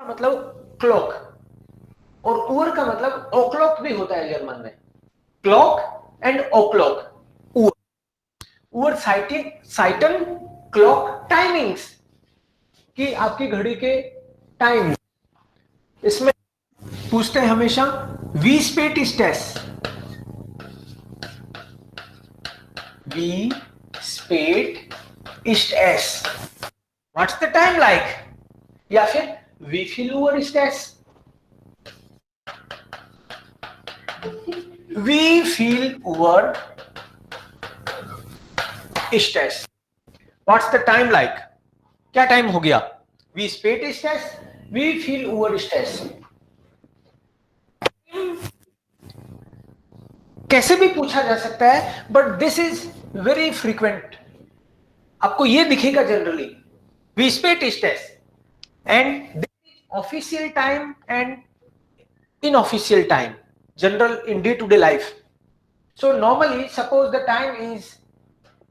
मतलब क्लॉक, और उर का मतलब ओक्लॉक भी होता है जर्मन में, क्लॉक एंड ओक्लॉक। उर साइटन क्लॉक टाइमिंग्स, कि आपकी घड़ी के टाइम। इसमें पूछते हैं हमेशा वी स्पेट स्टेस, वी स्पेट स्टेस, व्हाट्स द टाइम लाइक, या फिर वी फील उर स्टेस, वी फील उर स्टेस, व्हाट्स द टाइम लाइक, क्या टाइम हो गया, वी स्पेट स्टेस, वी फील उर स्टेस। कैसे भी पूछा जा सकता है, but this is very frequent, आपको ये दिखेगा जनरली, वी स्पेट स्टेस, and official time and inofficial time, general in day-to-day life. So normally, suppose the time is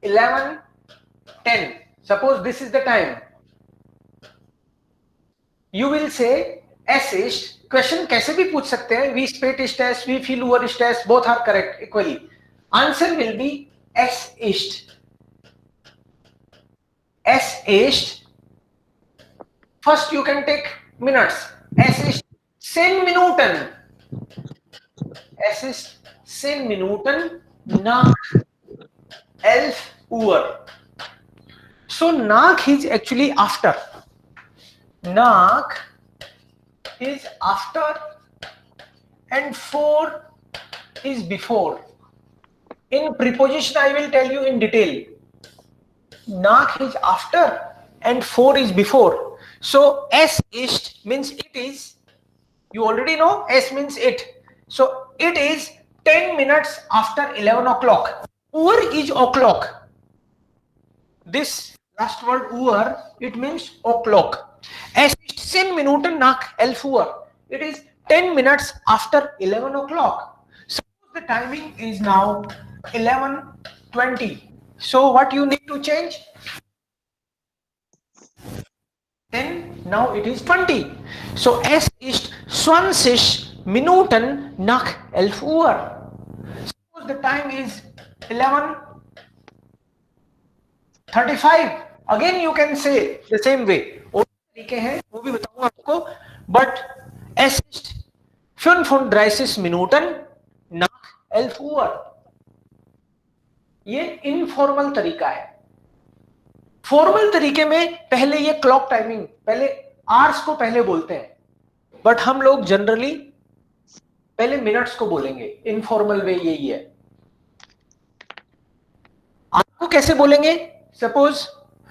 11:10. Suppose this is the time. You will say S ist. Question कैसे भी पूछ सकते हैं. We spät ist S, we feel over ist S. Both are correct equally. Answer will be S ist. S ist. First you can take minutes. S ist 10 Minuten. Es ist 10 Minuten nach 11 Uhr. So nach is actually after. Nach is after and for is before. In preposition I will tell you in detail. Nach is after and for is before. So es ist means it is. You already know S means it. So it is 10 minutes after 11 o'clock. Uhr is o'clock. This last word Uhr, it means o'clock. Es ist 10 Minuten nach 11 Uhr. It is 10 minutes after 11 o'clock. Suppose the timing is now 11:20. So what you need to change? Then now it is 20. So es ist 20 Minuten nach 11 Uhr. Suppose the time is 11:35. Again you can say the same way. और तरीके हैं वो भी बताऊंगा आपको. But es ist 35 Minuten nach 11 Uhr. ये informal तरीका है. फॉर्मल तरीके में पहले ये क्लॉक टाइमिंग, पहले आवर्स को पहले बोलते हैं, बट हम लोग जनरली पहले मिनट्स को बोलेंगे. इनफॉर्मल वे यही है. आपको कैसे बोलेंगे? सपोज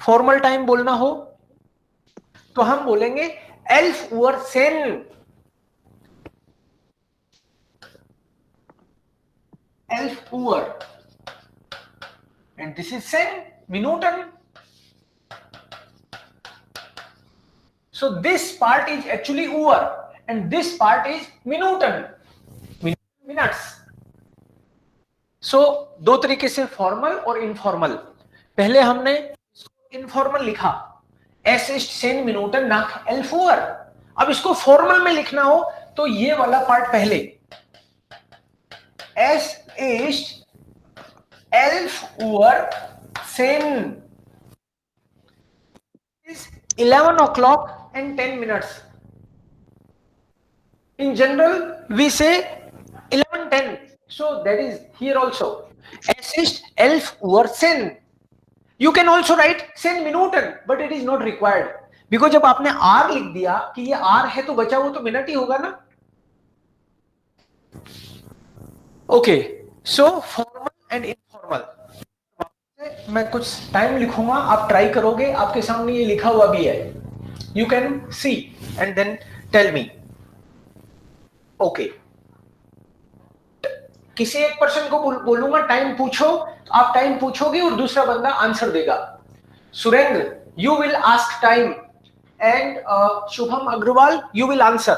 फॉर्मल टाइम बोलना हो तो हम बोलेंगे 11 Uhr 10. 11 Uhr and this is 10 Minuten. So this part is actually Uhr and this part is Minuten, minutes. So दो तरीके से फॉर्मल और इनफॉर्मल. पहले हमने इनफॉर्मल लिखा Es ist 10 Minuten nach 11 Uhr. अब इसको फॉर्मल में लिखना हो तो ये वाला पार्ट पहले. Es ist 11 Uhr 10. Is 11 o'clock and 10 minutes. In general, we say 11:10. So that is here also. Es ist 11 Uhr 10. You can also write 10 Minuten, but it is not required. Because जब आपने R लिख दिया कि ये R है तो बचा वो तो मिनट ही होगा ना. Okay, so formal and informal. मैं कुछ टाइम लिखूंगा, आप ट्राई करोगे, आपके सामने ये लिखा हुआ भी है. You can see and then tell me. Okay. किसी एक पर्सन को बोलूंगा टाइम पूछो, आप टाइम पूछोगे और दूसरा बंदा आंसर देगा. Surendra, you will ask time and Shubham Agrawal, you will answer.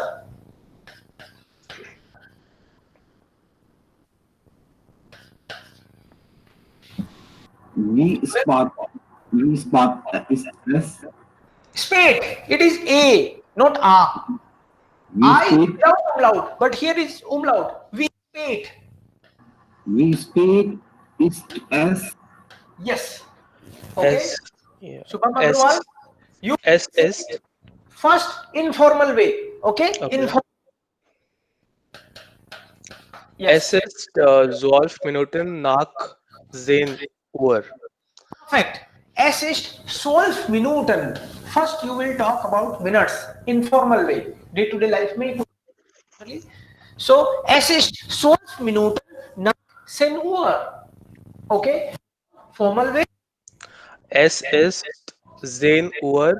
V spot is S. Spade, it is A. not a. We I is speak. without umlaut, but here is umlaut. We speak. We speak is S. Yes. Okay. S, yeah, Shubham S, Agrawal, you S, say S. first informal way. Okay. Okay. Yes. Es ist 12 Minuten nach 10 Uhr. Perfect. Es ist 12 Minuten. First, you will talk about minutes, informal way, day-to-day life में. So, es ist 12 Minuten nach 10 Uhr. Okay. Formal way. Es ist 10 Uhr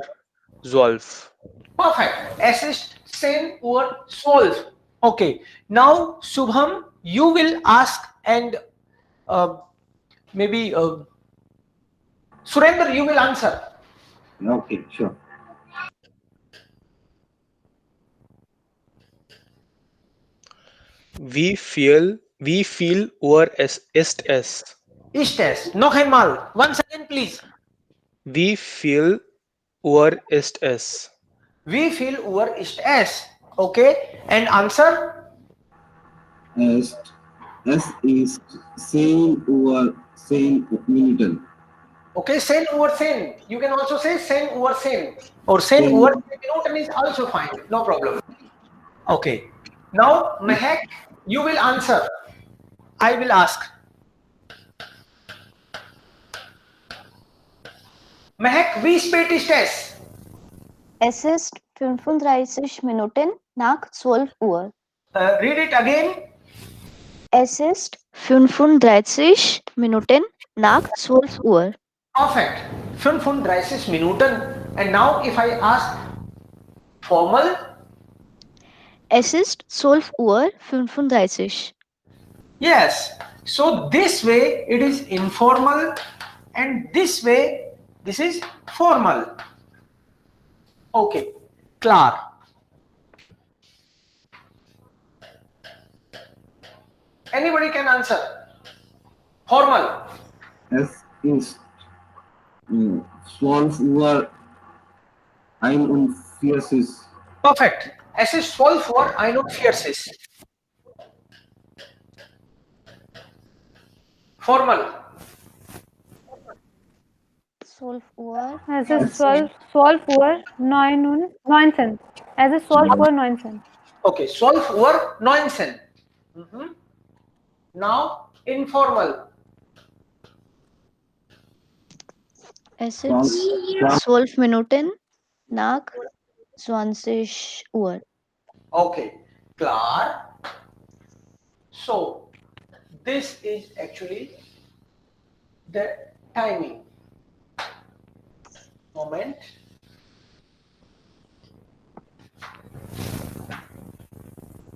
12. Perfect. Es ist 10 Uhr 12. Okay. Now, Subham, you will ask and maybe Surender, you will answer. Okay, sure. Wie viel Uhr ist es? Ist es. Noch einmal. Once again, please. Wie viel Uhr ist es? Wie viel Uhr ist es? Okay. And answer? Es ist 10 Uhr 10 Minuten. Okay, 10 Uhr 10. You can also say 10 Uhr 10. Or 10 10. Uhr 10 Minuten is also fine. No problem. Okay. Now, Mehak, you will answer. I will ask. Mehak, wie spät ist es? Es ist 35 Minuten nach 12 Uhr. Read it again. Es ist 35 Minuten nach 12 Uhr. Perfect. 35 Minuten. And now if I ask formal, Es ist 12 Uhr 35. yes. So this way it is informal and this way this is formal. Okay. Klar. Anybody can answer. Formal. Es ist 12 Uhr 41. Perfect. Es ist 12 Uhr 41. Formal. 12 Uhr. Es ist 12 Uhr 19. Es ist 12 Uhr 19. Okay, 12 Uhr 19. Now informal. Es ist 12 Minuten nach 20 Uhr. Okay, klar. So this is actually the timing. Moment.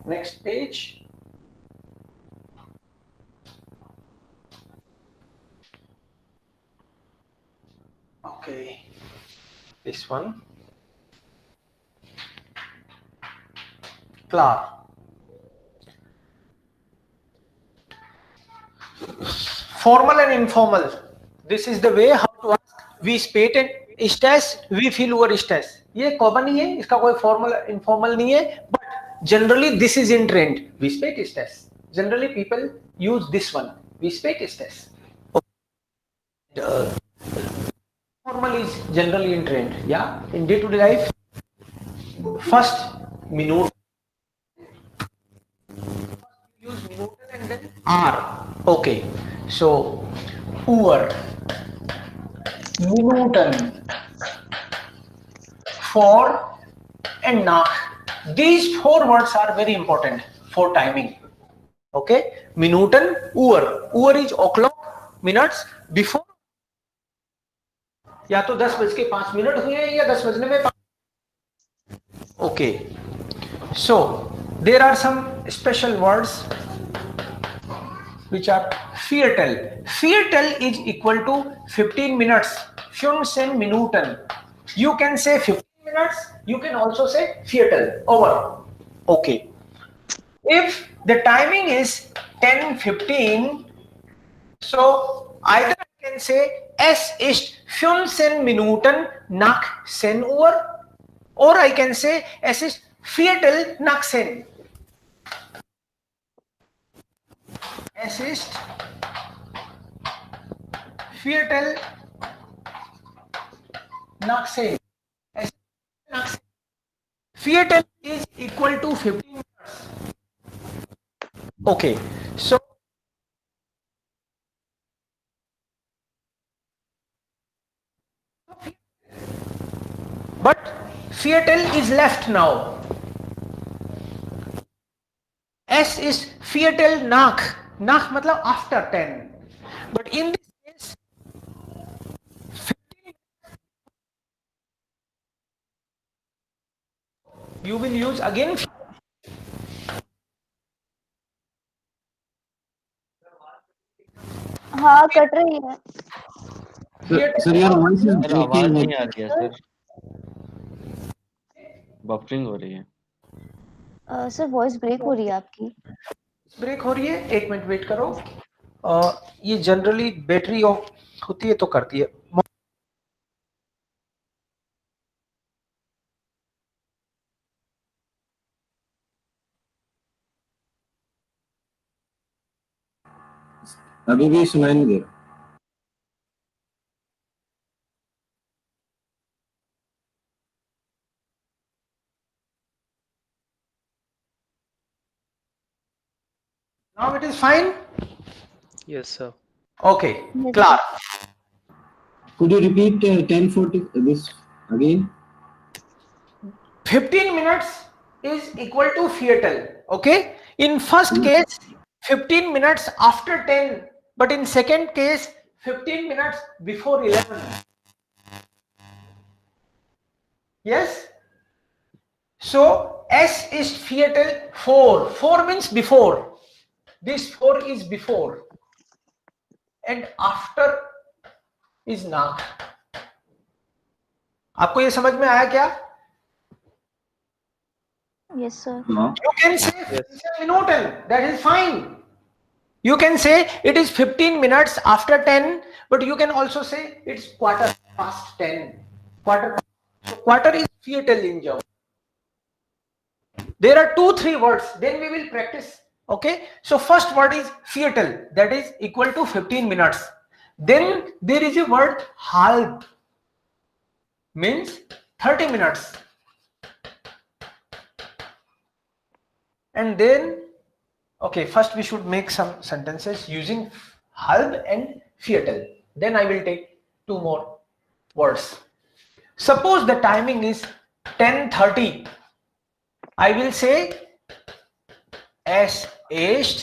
Next page. Okay, this one. Klar. Formal and informal. This is the way how to ask. We spät ist es, wie viel Uhr ist es? ये common ही है, इसका कोई formal informal नहीं है, but generally this is in trend. Wie spät ist es? Generally people use this one. Wie spät ist es? Formal is generally in trend. Yeah, in day-to-day life, first minute. Use minute and then hour. Okay, so Uhr, Minuten, for and nach. These four words are very important for timing. Okay, Minuten, Uhr. Uhr is o'clock, minutes before. या तो 10:05 हुए हैं या 10:05. Okay, so there are some special words which are Viertel. Viertel is equal to 15 minutes. 15 Minuten. You can say 15 minutes. You can also say Viertel. Over. Okay. If the timing is 10:15, so either I can say es ist 15 Minuten nach 10 Uhr, or I can say es ist Viertel nach 10. Es ist Viertel nach 10. Es ist nach 10. Viertel is equal to 15 minutes. Okay, so but Viertel is left now. S is Viertel nach. Nach matlab after 10. But in this case, 15, you will use again. हाँ cut रही है Sir, your voice is sir आवाज breaking. नहीं आ रही है sir, buffering हो रही है। सर वॉइस ब्रेक हो रही है आपकी ब्रेक हो रही है, एक मिनट वेट करो। ये जनरली बैटरी ऑफ होती है तो करती है। अभी भी सुनाई नहीं दे रहा। Now it is fine. Yes, sir. Okay, Yes, clear. Could you repeat 10:40 this again? 15 minutes is equal to Viertel. Okay. In first case, 15 minutes after 10, but in second case, 15 minutes before 11. Yes. So S is Viertel 4. 4 means before. This 4 is before. And after is nach. आपको ये समझ में आया क्या? yes sir You can say 15 minuten, that is fine. You can say it is 15 minutes after 10, but you can also say it's quarter past 10. Quarter is Viertel in German. There are 2-3 words, then we will practice. Okay, so first word is Viertel, that is equal to 15 minutes. Then there is a word halb, means 30 minutes. And then, okay, first we should make some sentences using halb and Viertel. Then I will take 2 more words. Suppose the timing is 10:30. I will say es ist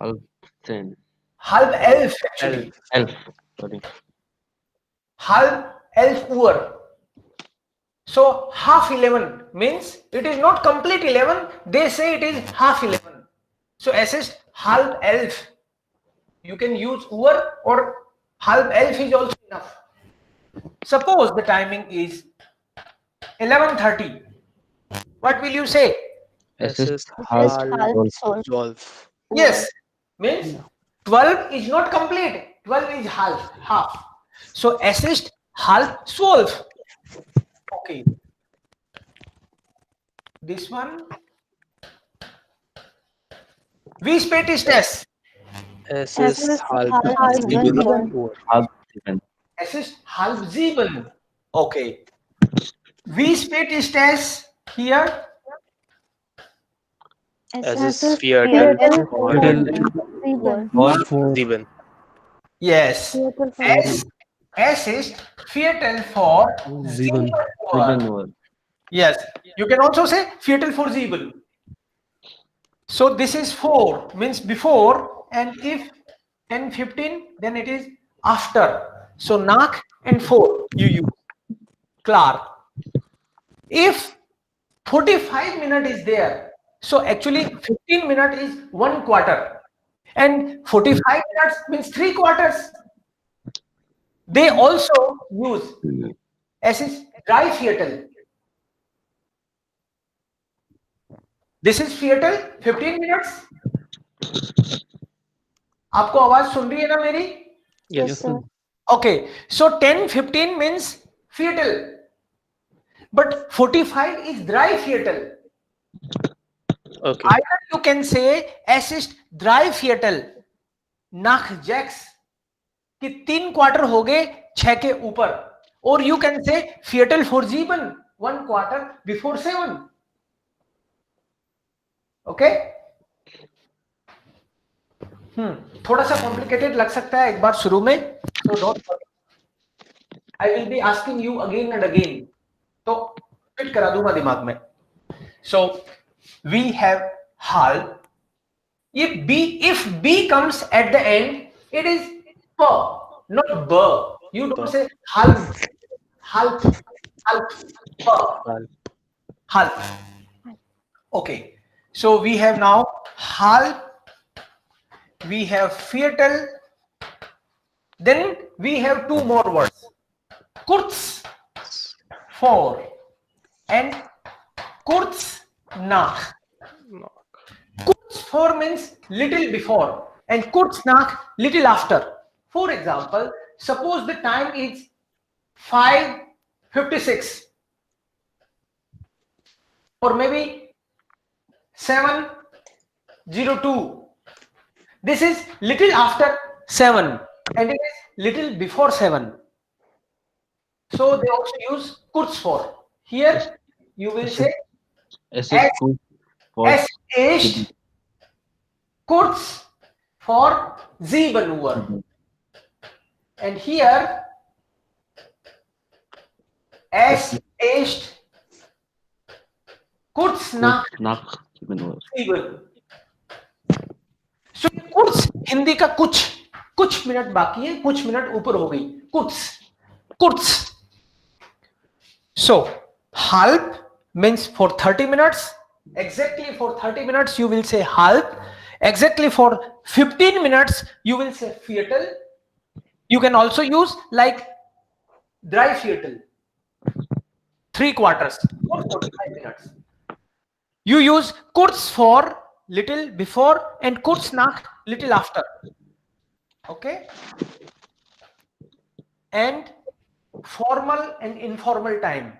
halb 10, halb 11 actually. 11, sorry. Halb 11 Uhr. So half 11 means it is not complete 11. They say it is half 11. So es ist halb 11. You can use Uhr or halb 11 is also enough. Suppose the timing is 11:30. What will you say? Es Es ist ist halb halb 12. 12. Yes, means 12 is not complete. 12 is half. So es ist halb 12. Okay. This one. Wie spät ist es? Es Es ist ist halb halb 7 7. Uhr. halb 7. Es ist halb 7. Okay. Wie spät ist es hier? Es Es ist ist Viertel Viertel vor Sieben. Or 7. Yes. Viertel vor Es ist Viertel vor 7. 7 Uhr. Yes. You can also say Viertel vor 7. So this is 4 means before, and if 10:15 then it is after. So nach and 4 you use. Klar. If 45 minutes is there, so actually 15 minutes is 1/4 and 45 minutes means 3/4. They also use as is dry Viertel. This is Viertel 15 minutes. आपको आवाज सुन रही है ना मेरी? Yes, sir Okay, so 10:15 means Viertel. but 45 is dry fetal. Okay. Either you can say assist dry fetal nach 6 कि 3 quarter हो गए 6 के ऊपर, और you can say fetal for G1 1 quarter before 7. Okay थोड़ा सा कॉम्प्लिकेटेड लग सकता है एक बार शुरू में, so don't worry. I will be asking you again and again, तो फिट करा दूंगा दिमाग में. So we have half. If B comes at the end, it is P, not B. You don't say half, half, P, half. Okay. So we have now half. We have fetal. Then we have two more words. Kurz for and kurz nach. Kurz for means little before and kurz nach little after. For example, suppose the time is 5:56 or maybe 7:02. This is little after 7 and it is little before 7. So they also use kurz for. Here you will say Es ist gut for es ist kurz for sieben Uhr. And here es ist kurz nach nach 7 Uhr. 7. So kurz Hindi का कुछ minute बाकी है, कुछ minute ऊपर हो गई, kurz. So halb means for 30 minutes. Exactly for 30 minutes you will say halb. Exactly for 15 minutes you will say fetal. You can also use like dry fetal, 3 quarters or 45 minutes. You use kurz for little before and kurz nach little after. Okay. And formal and informal time.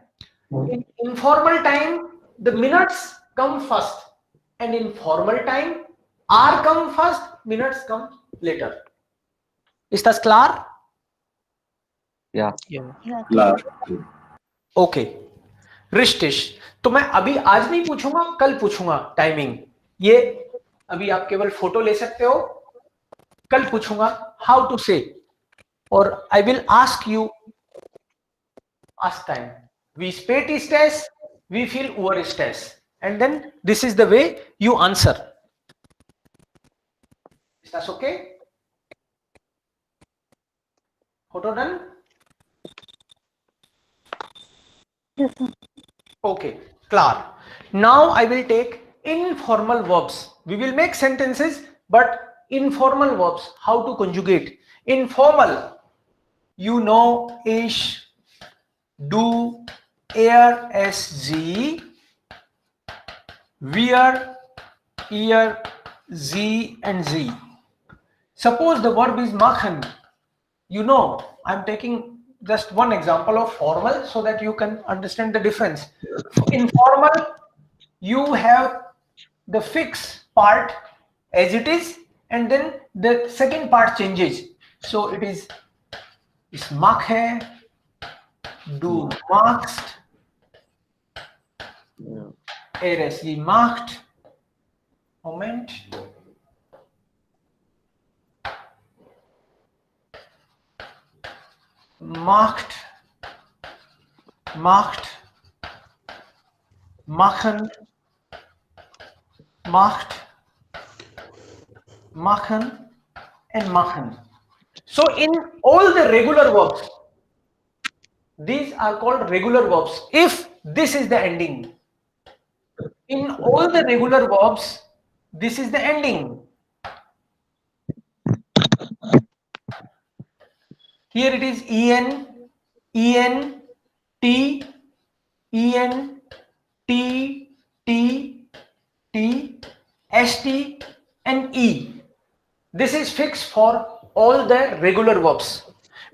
In informal time the minutes come first and in formal time hour come first, minutes come later. Is that clear? Yeah. Class. Okay रिश्तिश, तो मैं अभी आज नहीं पूछूंगा, कल पूछूंगा timing. ये अभी आप केवल फोटो ले सकते हो, कल पूछूंगा हाउ टू से, और I will ask you ask time. We spät ist es, wie viel Uhr ist es? And then this is the way you answer. Is that okay? Photo done? Yes, sir. Okay, clear. Now I will take informal verbs. We will make sentences, but informal verbs, how to conjugate. Informal, you know, ish, do, air, sg, wear, ear, z and z. Suppose the verb is makhan. You know, I'm taking just one example of formal so that you can understand the difference. Informal, you have the fixed part as it is and then the second part changes. So it is mak hai, du magst, er es gemacht. Moment. Macht, machen, macht, machen and machen. So in all the regular verbs, these are called regular verbs if this is the ending. In all the regular verbs, this is the ending. Here it is en, en, t, en, t, t, t, st and e. This is fixed for all the regular verbs.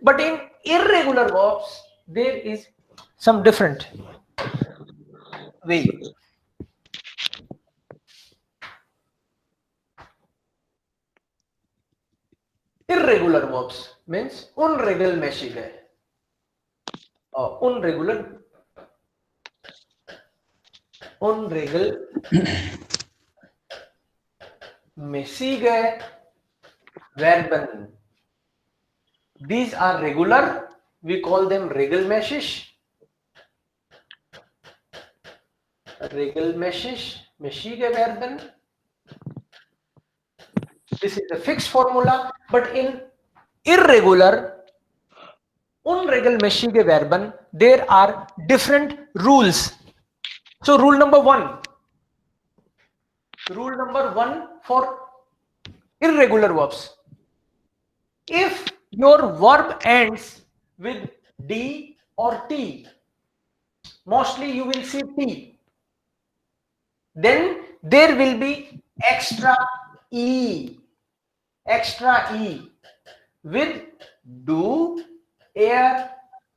But in irregular verbs, there is some different. way. Irregular verbs means unregelmäßige. Unregelmäßige Verben. These are regular. We call them regelmäßig. Mäßige Verben. This is a fixed formula, but in irregular, unregelmäßige Verben, there are different rules. So rule number one for irregular verbs. If your verb ends with D or T, mostly you will see T, then there will be extra E with do, air,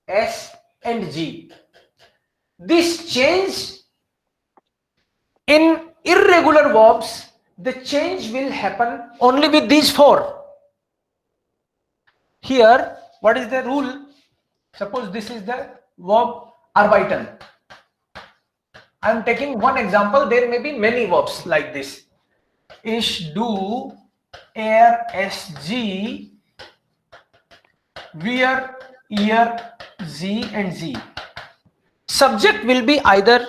S and G. This change in irregular verbs, the change will happen only with these four. Here, what is the rule? Suppose this is the verb arbeiten. I am taking one example. There may be many verbs like this. Ich, du, er, es, sie, wir, ihr, sie and sie. Subject will be either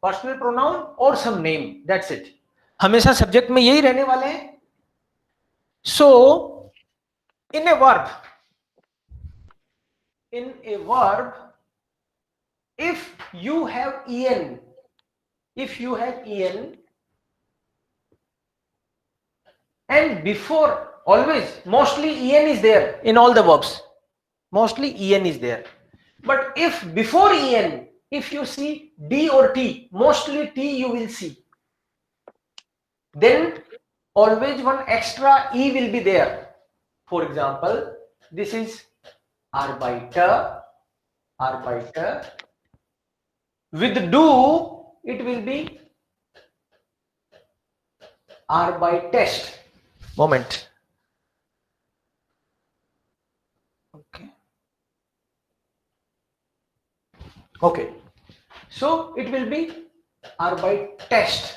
personal pronoun or some name. That's it. हमेशा subject में यही रहने वाले हैं. So, in a verb, if you have en, and before, always, mostly en is there in all the verbs. Mostly en is there. But if before en, if you see D or T, mostly T you will see. Then always one extra E will be there. For example, this is arbeiter. With do, it will be arbeitest. Moment. Okay. So it will be arbeitest.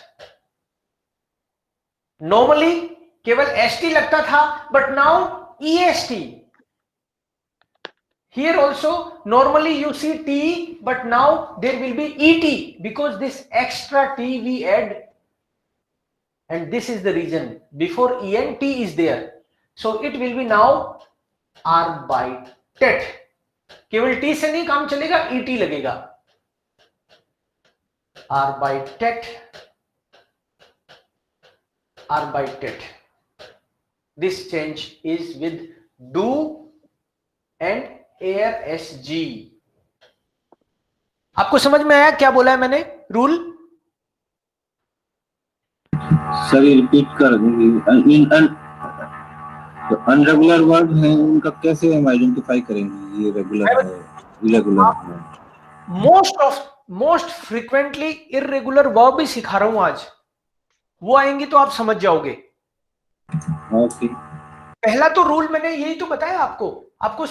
Normally केवल st लगता था, but now est. Here also normally you see t, but now there will be et because this extra t we add, and this is the reason. Before en, t is there, so it will be now arbeitet. केवल t से नहीं काम चलेगा, et लगेगा. arbeitet. This change is with do and air sg. आपको समझ में आया क्या बोला है मैंने रूल? सर ये रिपीट कर अनरेगुलर वर्ड हैं, उनका कैसे हम आइडेंटिफाई करेंगे ये रेगुलर है इरेगुलर है? मोस्ट फ्रीक्वेंटली इरेगुलर वर्ब भी सिखा रहा हूं आज, वो आएंगे तो आप समझ जाओगे. ओके. पहला तो रूल मैंने यही तो बताया आपको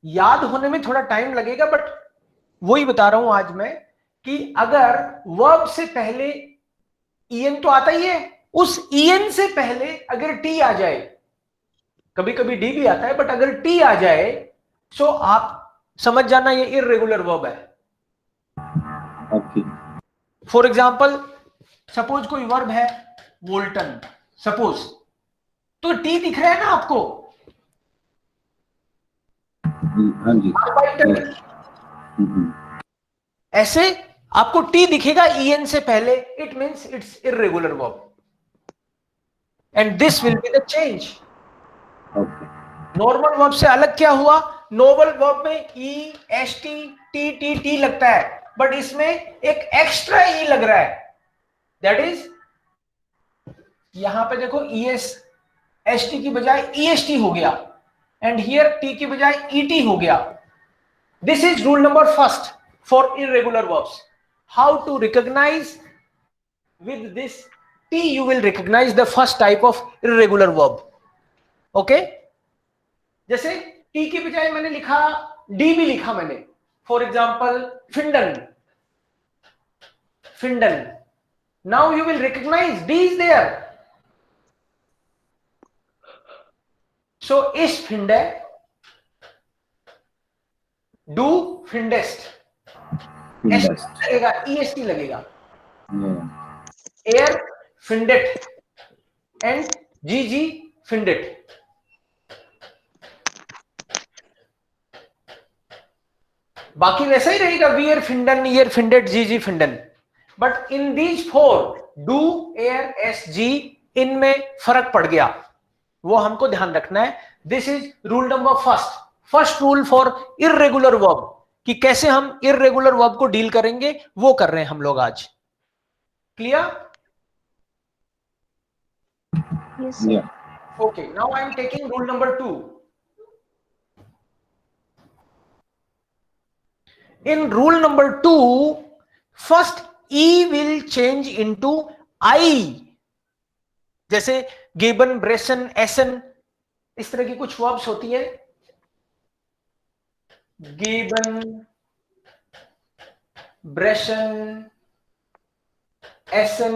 याद होने में थोड़ा टाइम लगेगा, बट वही बता रहा हूं आज मैं कि अगर वर्ब से पहले en तो आता ही है, उस en से पहले अगर t आ जाए, कभी कभी d भी आता है, बट अगर t आ जाए तो आप समझ जाना ये इरेगुलर वर्ब है. ओके. फॉर एग्जाम्पल, सपोज कोई वर्ब है वोल्टन, सपोज, तो टी दिख रहा है ना आपको? हाँ जी. ऐसे आपको टी दिखेगा en से पहले, it means it's irregular verb, and this will be the change. Normal verb से अलग क्या हुआ? नॉर्मल वर्ब में E, S T, T T T लगता है, बट इसमें एक एक्स्ट्रा ई लग रहा है. दैट इज, यहां पे देखो ईएस, एस टी की बजाय ईएसटी हो गया, एंड हियर टी की बजाय ईटी हो गया. This is rule number first for irregular verbs. how to recognize with this T, you will recognize the first type of irregular verb. Okay? जैसे T के बजाय मैंने लिखा D भी लिखा मैंने. For example, finden. Finden. Now you will recognize D is there. So is finde. Do findest. Findest. लगेगा, est लगेगा. Yeah. Air findet and GG findet. बाकी वैसा ही रहेगा, wear finden, ear findet, GG finden. But in these four, do, air, SG, इनमें फर्क पड़ गया, वो हमको ध्यान रखना है. This is rule number first rule for irregular verb, कि कैसे हम irregular verb को डील करेंगे, वो कर रहे हैं हम लोग आज. Clear? Yes, sir. Yeah. Okay, now I am taking rule number 2. In rule number 2, first E will change into I. जैसे गिवन, ब्रेसन, एसन, इस तरह की कुछ वर्ब्स होती है. गिवन, ब्रेसन, एसन,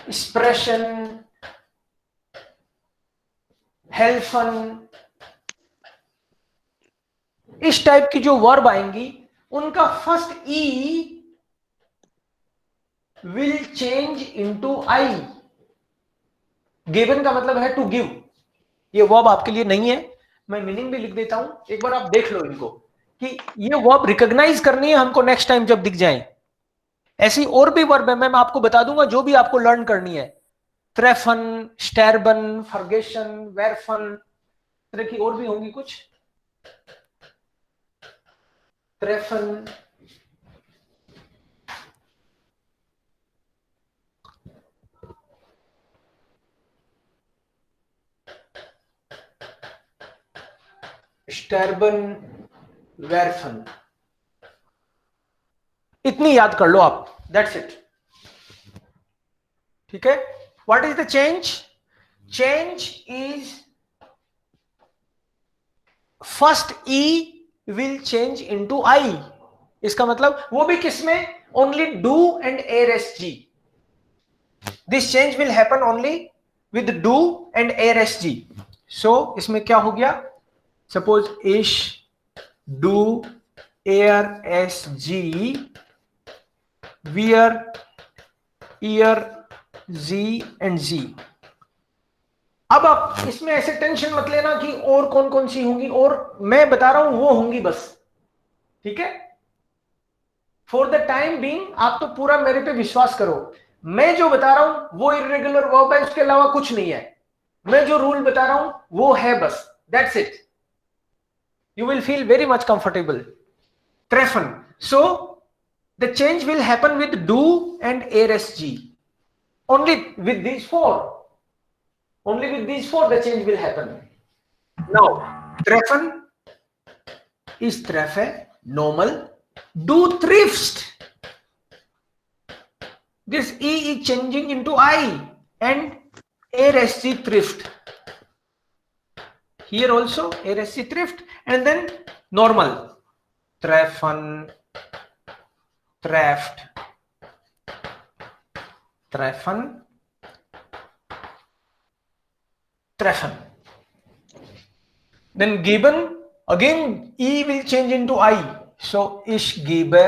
एक्सप्रेशन, हेल्फन, इस टाइप की जो वर्ब आएंगी उनका first E will change into I. Given का मतलब है टू गिव. ये वर्ब आपके लिए नहीं है, मैं मीनिंग भी लिख देता हूं, एक बार आप देख लो इनको कि ये वर्ब रिकॉग्नाइज करनी है हमको नेक्स्ट टाइम जब दिख जाए. ऐसी और भी वर्ब है, मैं आपको बता दूंगा जो भी आपको लर्न करनी है. ट्रेफन, स्टैरबन, फर्गेशन, वेरफन, तरह की और भी होंगी कुछ. ट्रेफन, स्टैरबन, वेरफन, इतनी याद कर लो आप. That's it. ठीक है. What is the change? Change is first E will change into I. इसका मतलब वो भी किसमें? Only do and arsg. This change will happen only with do and arsg. So इसमें क्या हो गया? Suppose ish, do, arsg, where, ear, z and z. अब आप इसमें ऐसे टेंशन मत लेना कि और कौन कौन सी होंगी, और मैं बता रहा हूं वो होंगी बस. ठीक है. फॉर द टाइम बीइंग आप तो पूरा मेरे पे विश्वास करो. मैं जो बता रहा हूं वो इर्रेगुलर वर्ब है, उसके अलावा कुछ नहीं है. मैं जो रूल बता रहा हूं वो है बस. That's it. You will feel very much comfortable. ट्रेफन. So the change will happen with do and arsg. Only with these four. Only with these four the change will happen. Now, treffen is treffe, normal. Do thrift. This E is changing into I and arsg thrift. Here also arsg thrift and then normal. Treffen, thrift, treffen, treffen. Then geben, again E will change into I. So ich gebe,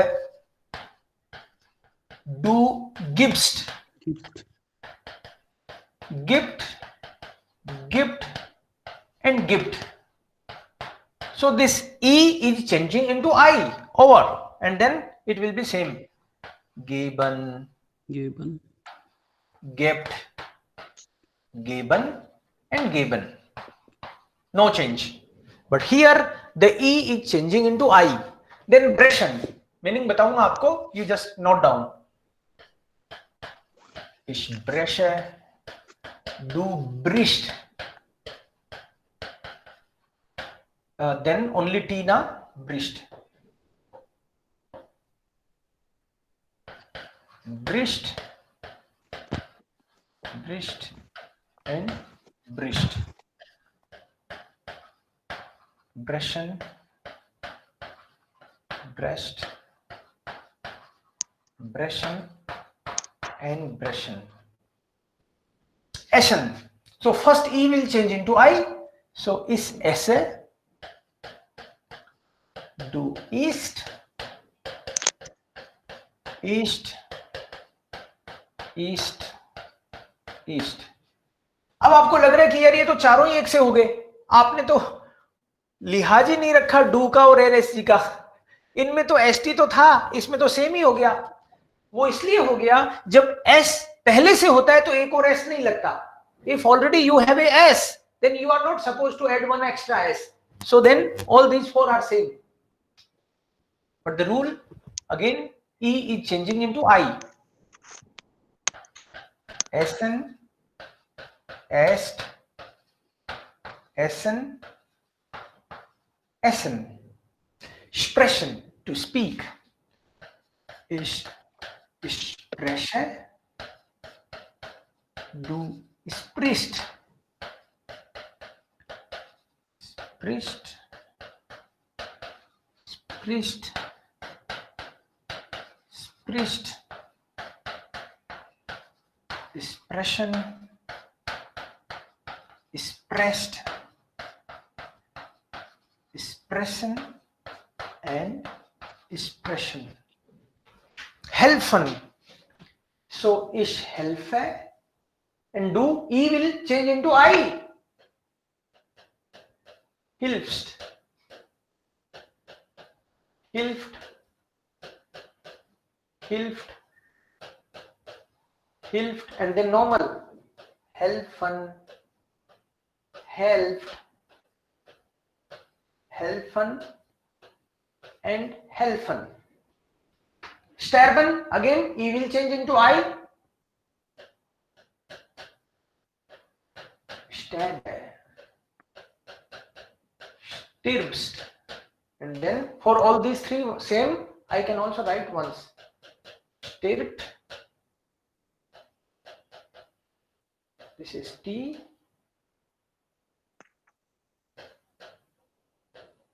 du gibst, gibt, gibt and gibt. So this E is changing into I over, and then it will be same. Geben, Geben. gebt, geben and geben. No change. But here the E is changing into I. Then brechen. Meaning बताऊंगा आपको. You just note down. Ich breche. Du brichst. Then only T na brichst. brished, brished and brished. Brushen, brushed, brushen and brushen. Essen. So first E will change into I. So is esse, do east, east, east, east. अब आपको लग रहा है कि यार ये तो चारों ही एक से हो गए, आपने तो लिहाज ही नहीं रखा डू का और एसजी का, इनमें तो एसटी तो था, इसमें तो सेम ही हो गया। वो इसलिए हो गया जब एस पहले से होता है तो एक और एस नहीं लगता। If already you have a S, then you are not supposed to add one extra S. So then all these four are same. But the rule again, E is changing into I. Essen, est, essen, essen. Sprechen, to speak. Is sprechen, do spricht, spricht, spricht, spricht, expression, expressed, expression and expression. Helfen. So ich helfe and do E will change into I. Hilfst, hilft, hilft, hilft and then normal. Helfen, helft, helfen and helfen. Sterben, again E will change into I. Sterbe, stirbst, and then for all these three same, I can also write once. Stirbt, this is T,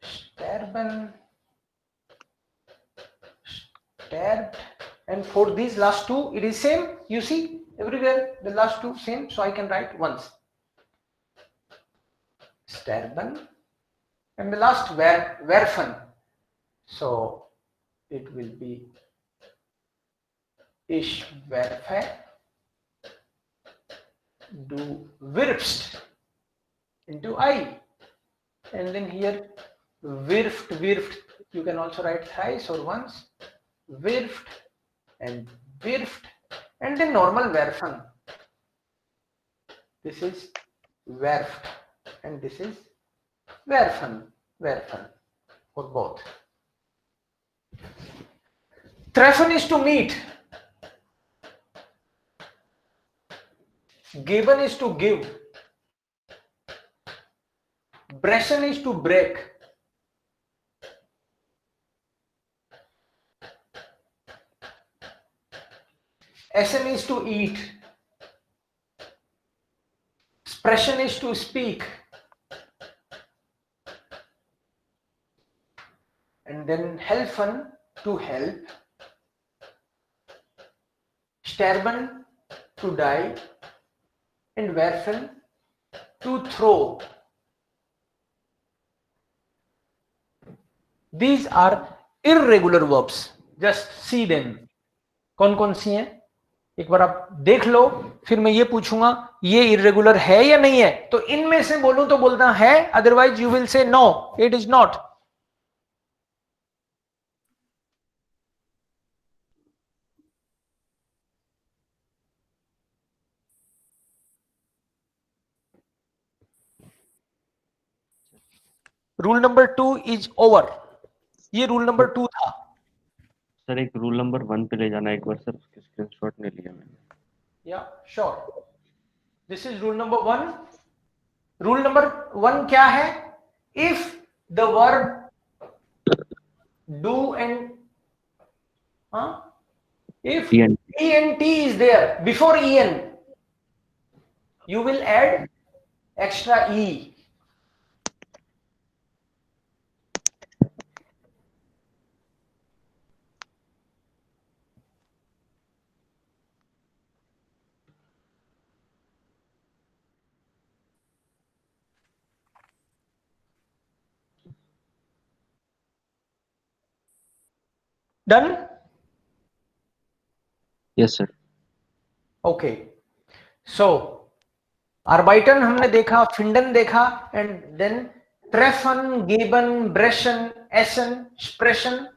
sterben, sterbt, and for these last two it is same. You see everywhere the last two same, so I can write once. Sterben and the last werfen, so it will be ich werfe, du wirfst into I, and then here wirft, wirft, you can also write thrice or once, wirft and wirft, and then normal werfen. This is werft and this is werfen, werfen, or both. Treffen is to meet. Geben is to give. Brechen is to break. Essen is to eat. Sprechen is to speak. And then helfen, to help. Sterben, to die. And werfen, to throw. These are irregular verbs. Just see them. कौन कौन सी हैं एक बार आप देख लो, फिर मैं ये पूछूंगा ये इरेगुलर है या नहीं है, तो इनमें से बोलूं तो बोलता है, otherwise you will say no it is not. Rule number 2 is over. ये रूल नंबर 2 था. सर एक रूल नंबर 1 पे ले जाना एक बार सर, उसके स्क्रीनशॉट नहीं लिया मैंने. या sure. This is rule number 1. Rule number 1 क्या है? If the verb do and if ENT is there. Before EN, you will add extra E. Done? Yes, sir. Okay. So Arbeiten हमने देखा, Finden देखा, and then treffen, geben, brechen, essen, sprechen,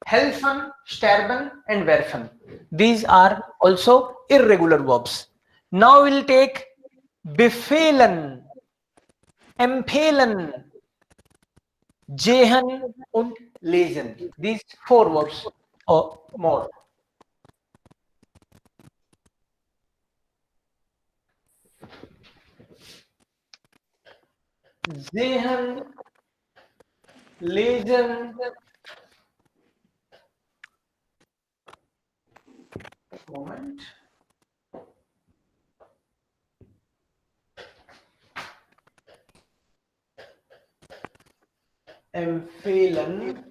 helfen, sterben, and werfen. These are also irregular verbs. Now we'll take befehlen, empfehlen, jehen, und lesen. These 4 verbs or more. Sehen, lesen, Moment. Empfehlen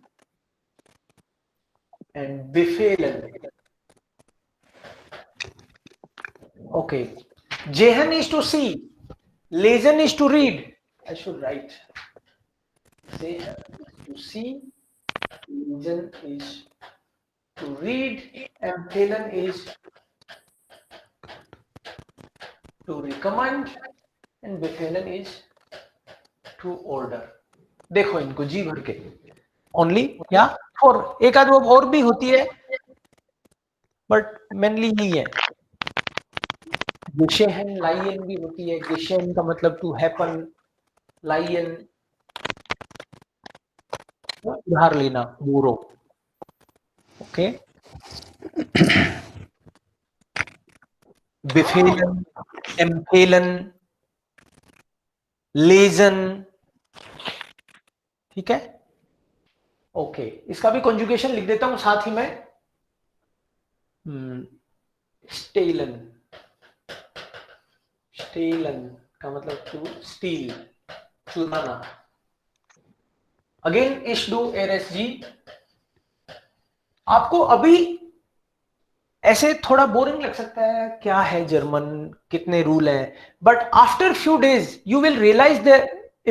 and befehlen. Okay. Jehen is to see. Lesen is to read. I should write. Jehen is to see. Lesen is to read. Empfehlen is to recommend. And befehlen is to order. देखो इनको जी भर के. Only या for एक आध verb और भी होती है, but mainly यही है. Geschehen, lion भी होती है. Geschehen का मतलब to happen, lion उधार लेना, borrow. Okay. Befehlen, empfehlen, lesen. ठीक है. ओके, इसका भी कॉन्जुगेशन लिख देता हूं साथ ही में. स्टेलन, स्टेलन का मतलब टू स्टील, चुराना. अगेन इश डू एरएस जी. आपको अभी ऐसे थोड़ा बोरिंग लग सकता है, क्या है जर्मन, कितने रूल है, but after few days you will realise the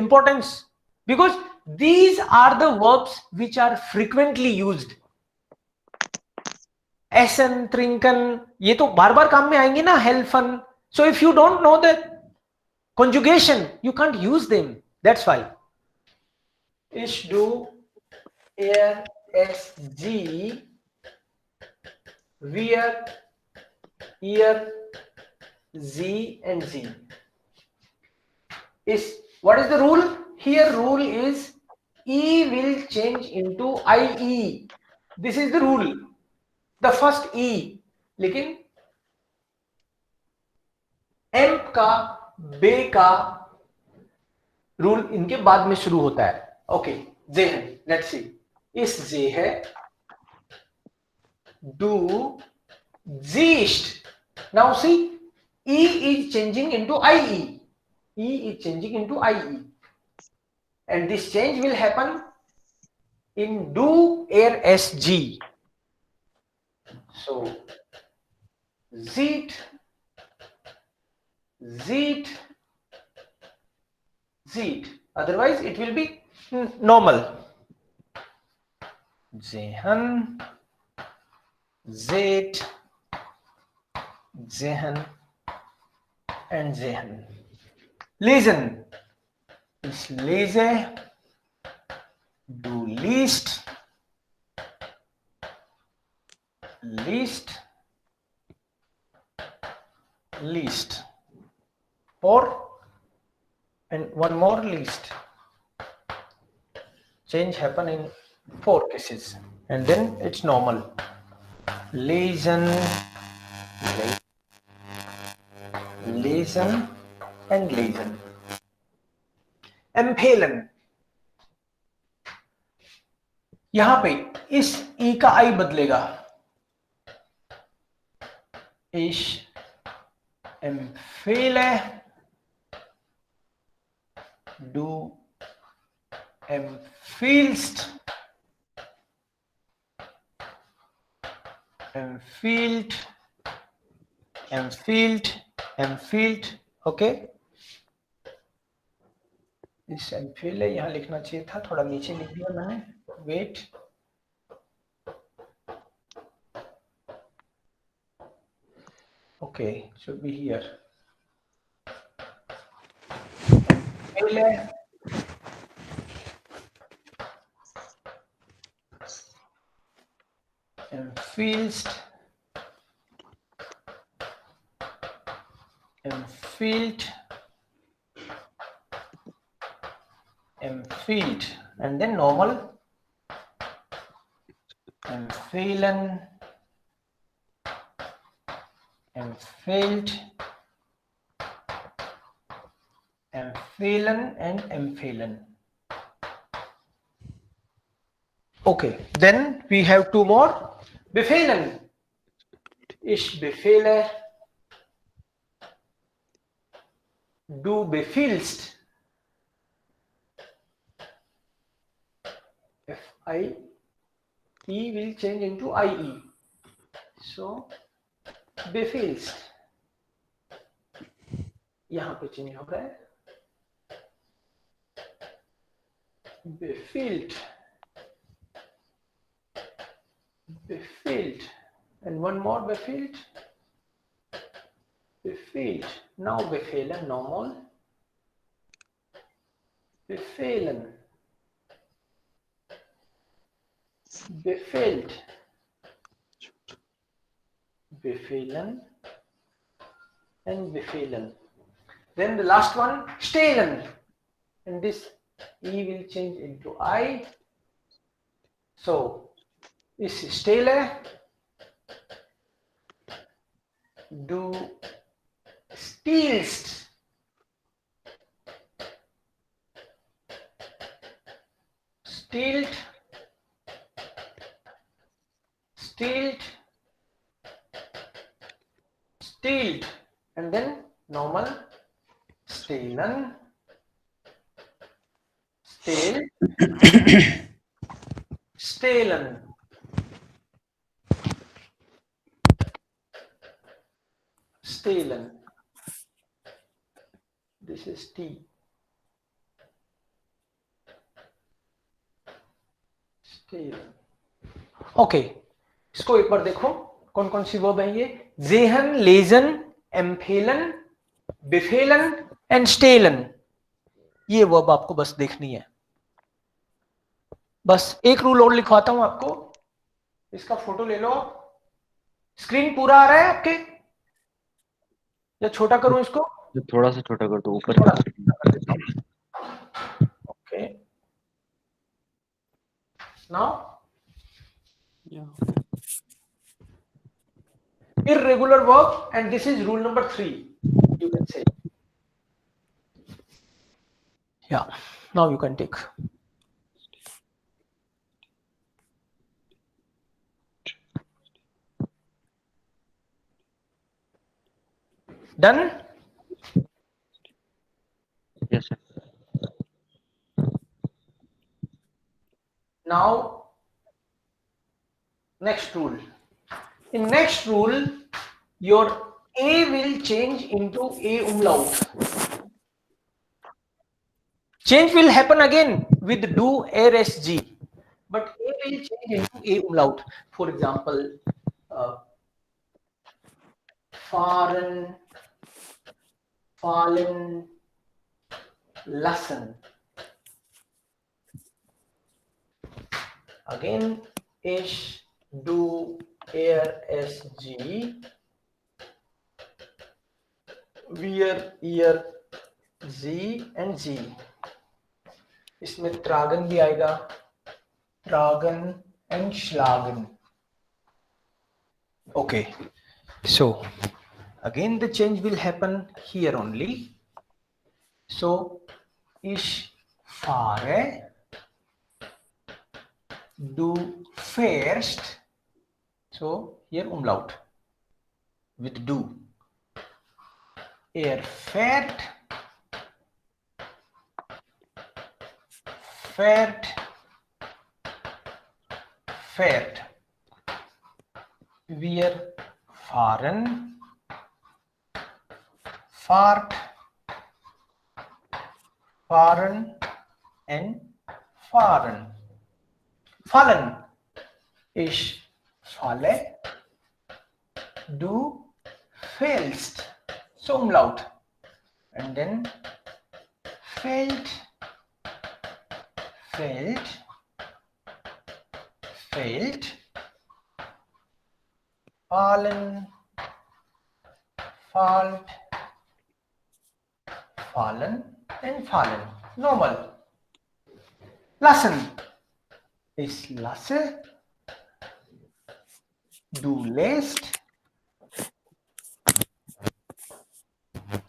importance, because these are the verbs which are frequently used. essen, trinken, ये तो बार बार काम में आएंगे ना. helfen. So if you don't know the conjugation, you can't use them. That's why. Ich, du, er, es, sie, wir, ihr, sie, and sie. What is the rule? Here rule is E will change into IE. This is the rule. The first E. लेकिन amp का, बे का rule इनके बाद में शुरू होता है. Okay. ज़ेहन, लेट्स सी. इस जे है, du siehst. Now see, E is changing into IE. E is changing into IE. And this change will happen in do air SG. So zit, zit, zit. Otherwise it will be normal. Zehen, zet, zehen, and zehen. Lesen. Ich lese, du liest, liest, liest, or, and one more, liest. Change happen in 4 cases, and then it's normal. Lesen, lesen, and lesen. Empfehlen. यहां पे इस ई का आई बदलेगा. Ich empfehle, du empfiehlst, empfiehlt, empfiehlt, okay. इस empfehle यहाँ लिखना चाहिए था, थोड़ा नीचे लिख दिया मैंने, wait. Okay, should be here. Empfehle, empfiehlst, empfiehlt, empfiehlt, and then normal. Empfehlen, empfiehlt, empfehlen, and empfehlen. Okay, then we have two more. Befehlen. Ich befehle. Du befiehlst. F-I-E will change into I-E. So, befiehlst. यहाँ पे change हो रहा है. Befiehlt. Befiehlt. And one more befiehlt. Befiehlt. Now befehlen, normal. Befehlen. Befehlt. Befehlen. And befehlen. Then the last one, stehlen. And this E will change into I. So, ich stehle. Du stiehlst. Stiehlt. Stiehlt. Stiehlt. And then normal. Stehlen. Stehl. Stehlen. Stehlen. This is T. Stehlen. Okay. इसको एक बार देखो कौन कौन सी verb है ये. Sehen, lesen, empfehlen, befehlen and stehlen. ये verb आपको बस देखनी है. बस एक रूल और लिखवाता हूं आपको. इसका फोटो ले लो. स्क्रीन पूरा आ रहा है आपके या छोटा करूं इसको? थोड़ा सा छोटा कर दो ऊपर. Okay. Now irregular verb, and this is rule number 3, you can say. Yeah, now you can take. Done? Yes, sir. Now, next rule. In next rule, your A will change into A umlaut. Change will happen again with do, air, SG, but A will change into A umlaut. For example, fahren, fallen, lassen. Again, ich, du, er, SG, wir, ihr, sie and G. इसमें tragen भी आएगा, tragen and schlagen. Okay, so again the change will happen here only. So ich fahre, du fährst. So here umlaut. with do. Er fährt, fährt, fährt. Wir fahren, fahrt, fahren and fahren. Fallen. Ich falle. Du fällst. So umlaut. And then fällt, fällt, fällt. Fallen, fällt, fallen and fallen. Normal. Lassen. Ich lasse. Du lässt.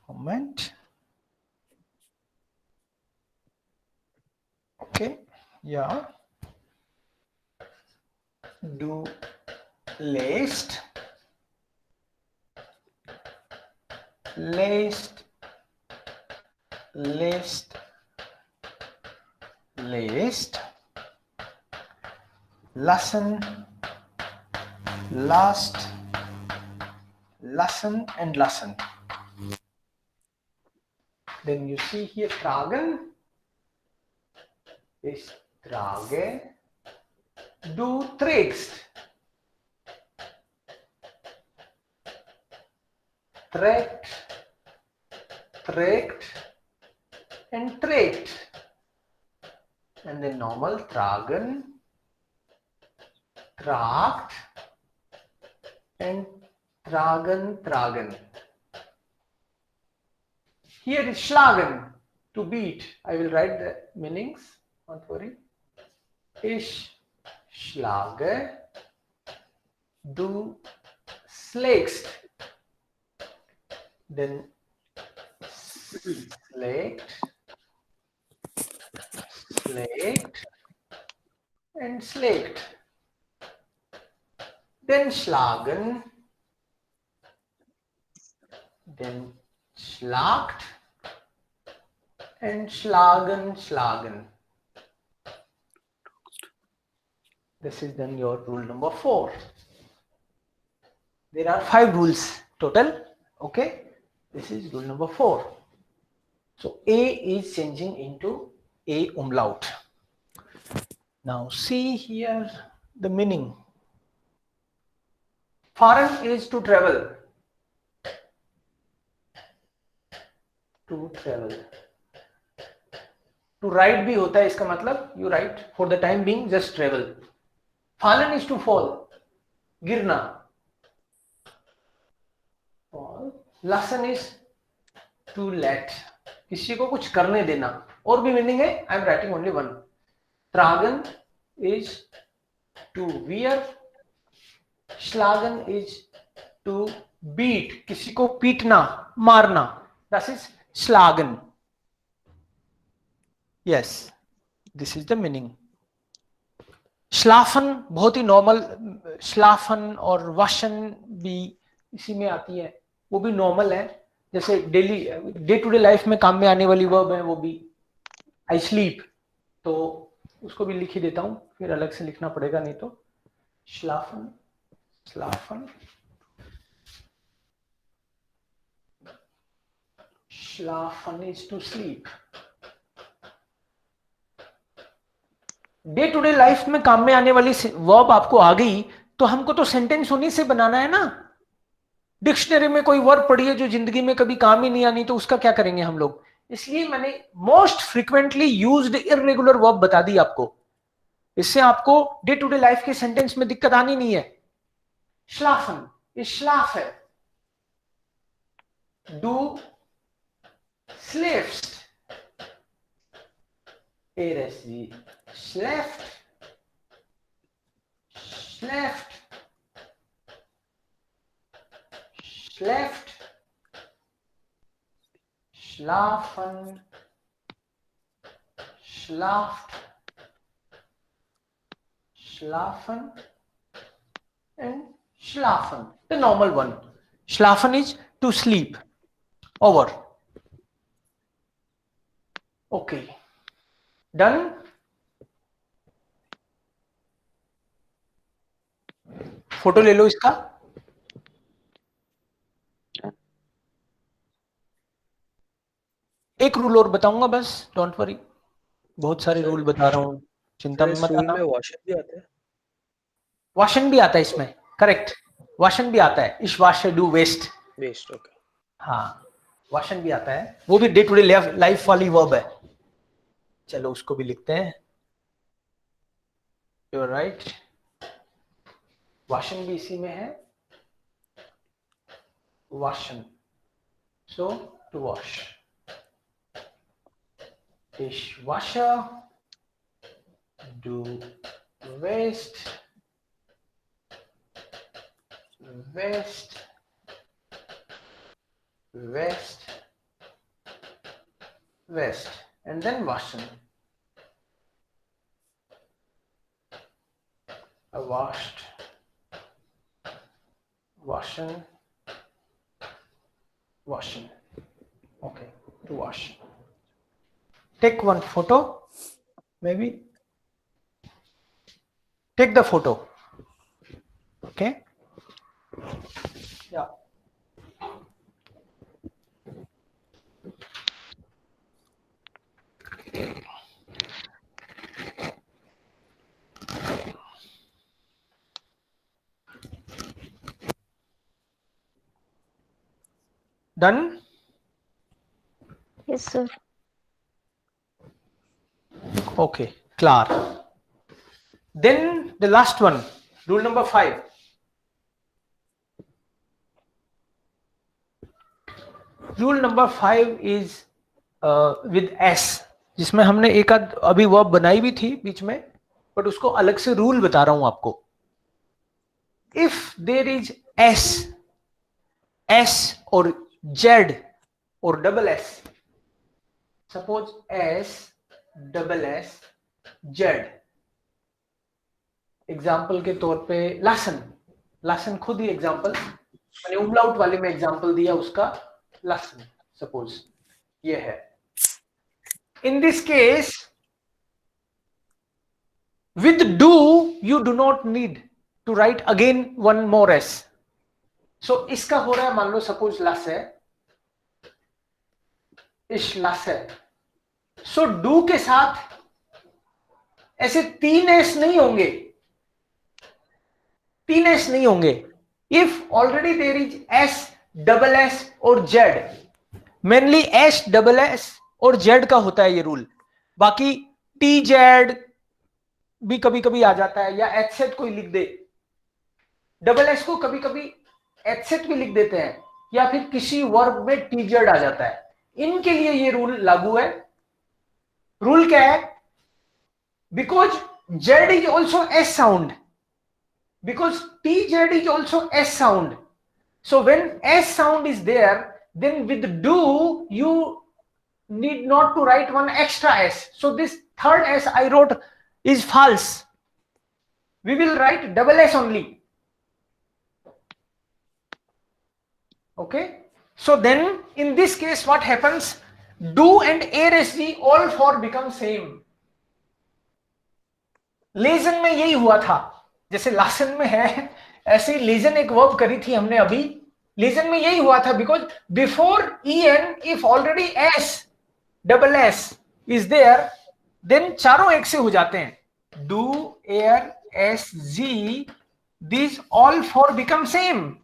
Moment. Okay. Ja. Du lässt. Lässt. Lässt. Lässt. Lassen. Last. Lassen and lassen. Then you see here tragen. Ich trage. Du trägst. Trägt. Trägt. And trägt. And then normal tragen. Tragt. And tragen, tragen. Here is schlagen, to beat. I will write the meanings, don't worry. Ich schlage, du schlägst. Then schlägt, schlägt and schlägt. Then schlagen, then schlagt and schlagen, schlagen. This is then your rule number 4. There are 5 rules total. Okay, this is rule number 4. So A is changing into A umlaut. Now see here the meaning. Fahren is to travel. To travel. To ride भी होता है, इसका मतलब you ride for the time being, just travel. Fallen is to fall. गिरना. Fall. Lassen is to let. किसी को कुछ करने देना. और भी मीनिंग है, I am writing only one. Tragen is to wear. Schlagen is to beat. किसी को पीटना, मारना. That is schlagen. Yes, this is the meaning. Schlafen बहुत ही नॉर्मल. schlafen और waschen भी इसी में आती है, वो भी नॉर्मल है. जैसे daily day to day life में काम में आने वाली वर्ब है, वो भी I sleep, तो उसको भी लिख ही देता हूं, फिर अलग से लिखना पड़ेगा नहीं तो. schlafen, schlafen, schlafen is to sleep. Day to day life में काम में आने वाली वर्ब आपको आ गई, तो हमको तो सेंटेंस उन्हीं से बनाना है ना. डिक्शनरी में कोई वर्ब पढ़ी है जो जिंदगी में कभी काम ही नहीं आनी, तो उसका क्या करेंगे हम लोग. इसलिए मैंने most frequently used irregular verb बता दी आपको. इससे आपको डे टू डे लाइफ के सेंटेंस में दिक्कत आनी नहीं है. schlafen is schlafe. Du schläfst. Sie schläft. Schläft. Schläft. Schlafen. Schlaft. Schlafen. And schlafen. The normal one. Schlafen is to sleep. Over. Okay. Done. Photo ले लो इसका. एक रूल और बताऊंगा बस, डोंट वरी. बहुत सारे रूल बता रहा हूँ, चिंता सर, इस मत रूल आना. में वॉशन भी आता है. वाशन भी आता है इसमें, करेक्ट. वाशन भी आता है. इश वाश डू वेस्ट. वेस्ट. ओके. हाँ, वाशन भी आता है. वो भी डे टू डे लाइफ वाली वर्ब है. चलो उसको भी लिखते हैं. You are right. वाशन भी इसी में है. वाशन. So to wash. Dishwasher, do waste, waste, waste, waste, and then washing. Washed, washing, washing. Okay, to wash. Take one photo, maybe. Take the photo. Okay. Yeah. Done? Yes, sir. Okay, clear. Then the last one, rule number 5. Rule number 5 is with S, जिसमें हमने एक आध अभी verb बनाई भी थी बीच में, but उसको अलग से रूल बता रहा हूं आपको. If there is S or Z or double S, suppose S double S Z, example के तौर पे लासन. लासन खुद ही एग्जाम्पल, मैंने उमलाउट वाले में एग्जाम्पल दिया उसका. लासन सपोज ये है. In this case with do you do not need to write again one more S. So इसका हो रहा है, मान लो सपोज लास है, इश लास है. सो डू के साथ ऐसे 3 एस नहीं होंगे. 3 एस नहीं होंगे. If already there is S double S और Z, mainly S double S और जेड का होता है ये रूल. बाकी टी जेड भी कभी कभी आ जाता है, या एच सेट कोई लिख दे. डबल एस को कभी कभी एच सेट भी लिख देते हैं, या फिर किसी वर्ब में टी जेड आ जाता है. इनके लिए ये रूल लागू है. रूल क्या है? Because Z is also S sound, because TZ is also S sound. So when S sound is there, then with do you need not to write one extra S. So this third S I wrote is false. We will write double S only. Okay. So then in this case what happens? Do and ASG all four become same. लेजन में यही हुआ था. जैसे Larsen में है, ऐसे ही legion एक वर्ब करी थी हमने अभी. लीजन में यही हुआ था, because before EN if already S double S is there, then चारों एक से हो जाते हैं. डू, एयर, S, G, these all four become same.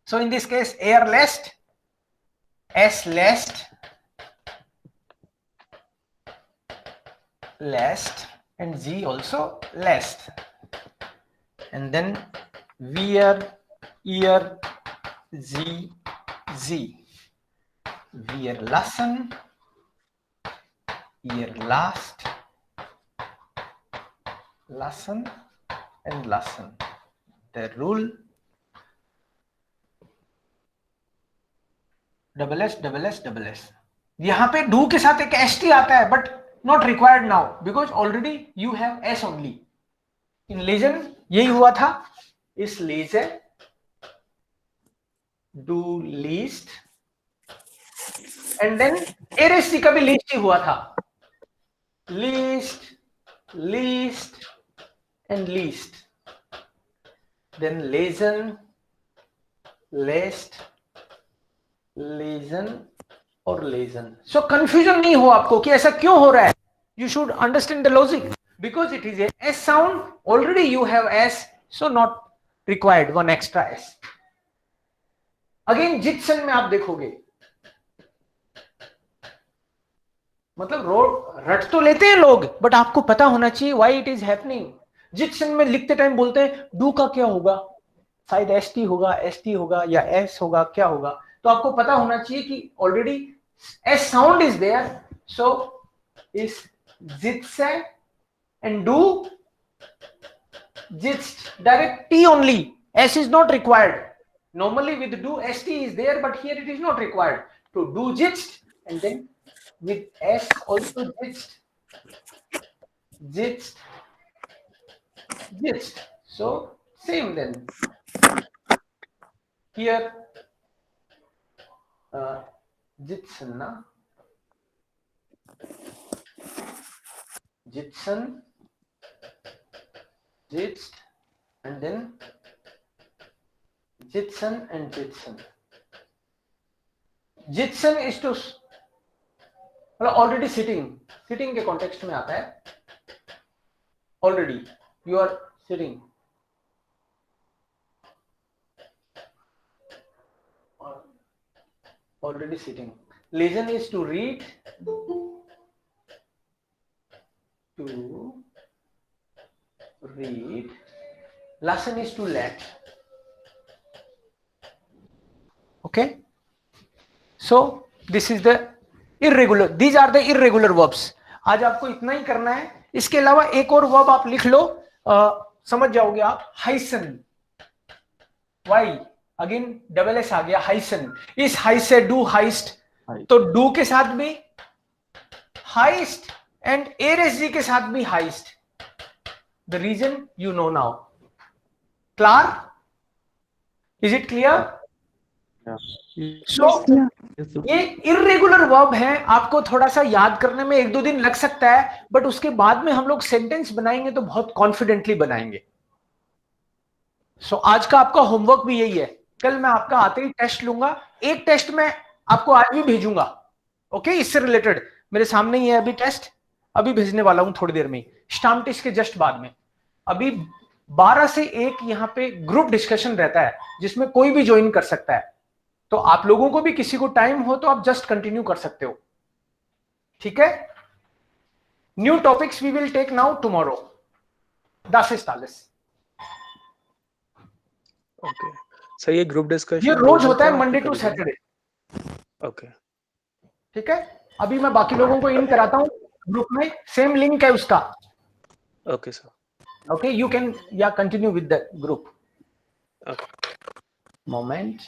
So in this case air lest, S lest, lest, and G also lest. And then wear, ear, Z, Z. Wear lassen, ear last, lassen, and lassen. The rule double S, double S, double S. यहां पे do के साथ एक ST आता है, but not required now because already you have S only. In lesion यही हुआ था. इस laser do least, and then A raised C का भी least ही हुआ था, least, least and least, then lessen, least, lessen और lessen. So confusion नहीं हो आपको कि ऐसा क्यों हो रहा है. You should understand the logic because it is a S sound. Already you have S, so not required one extra S. Again जित्सन में आप देखोगे, मतलब रोड रट तो लेते हैं लोग, बट आपको पता होना चाहिए why it is happening. जित्सन में लिखते टाइम बोलते हैं डू का क्या होगा, शायद ST होगा, ST होगा या S होगा, क्या होगा. तो आपको पता होना चाहिए कि already S sound is there, so is jitse and do jitst, direct T only, S is not required. Normally with do ST is there, but here it is not required. To do jitst and then with S also jitst, jitst, jitst. So same then. Here jitsan na, jitsan, jitst, and then jitsan and jitsan. Jitsan is to मतलब already sitting, sitting के context में आता है. Already you are sitting. Already sitting. Listen is to read, to read. Lesson is to let. Okay. So this is the irregular. These are the irregular verbs. आज आपको इतना ही करना है. इसके अलावा एक और वर्ब आप लिख लो, समझ जाओगे आप. हाइसन. Why? अगेन डबल एस आ गया. हाइसन. इस हाइस्ट से डू हाइस्ट, तो डू के साथ भी हाइस्ट एंड एरेजी के साथ भी हाइस्ट. The reason you know now. Clear? Is it clear? So ये इर्रेगुलर वर्ब है, आपको थोड़ा सा याद करने में 1-2 दिन लग सकता है, बट उसके बाद में हम लोग सेंटेंस बनाएंगे तो बहुत कॉन्फिडेंटली बनाएंगे. सो आज का आपका होमवर्क भी यही है. कल मैं आपका आते ही टेस्ट लूंगा. एक टेस्ट मैं आपको आज भी भेजूंगा. ओके, इससे रिलेटेड मेरे सामने ही है अभी टेस्ट, अभी भेजने वाला हूं थोड़ी देर में, स्टाम्प टेस्ट के जस्ट बाद में. अभी 12 से 1 यहाँ पे ग्रुप डिस्कशन रहता है जिसमें कोई भी ज्वाइन कर सकता है. तो आप लोगों को भी किसी को टाइम हो तो आप जस्ट कंटिन्यू कर सकते हो. ठीक है. New topics we will take now tomorrow 10:40. Okay sir, ये ग्रुप डिस्कशन ये रोज होता है मंडे टू सैटरडे. ओके ठीक है. अभी मैं बाकी लोगों को इन कराता हूं ग्रुप में, सेम लिंक है उसका. Okay sir. Okay, you can, yeah, continue with the group. Okay. Moment.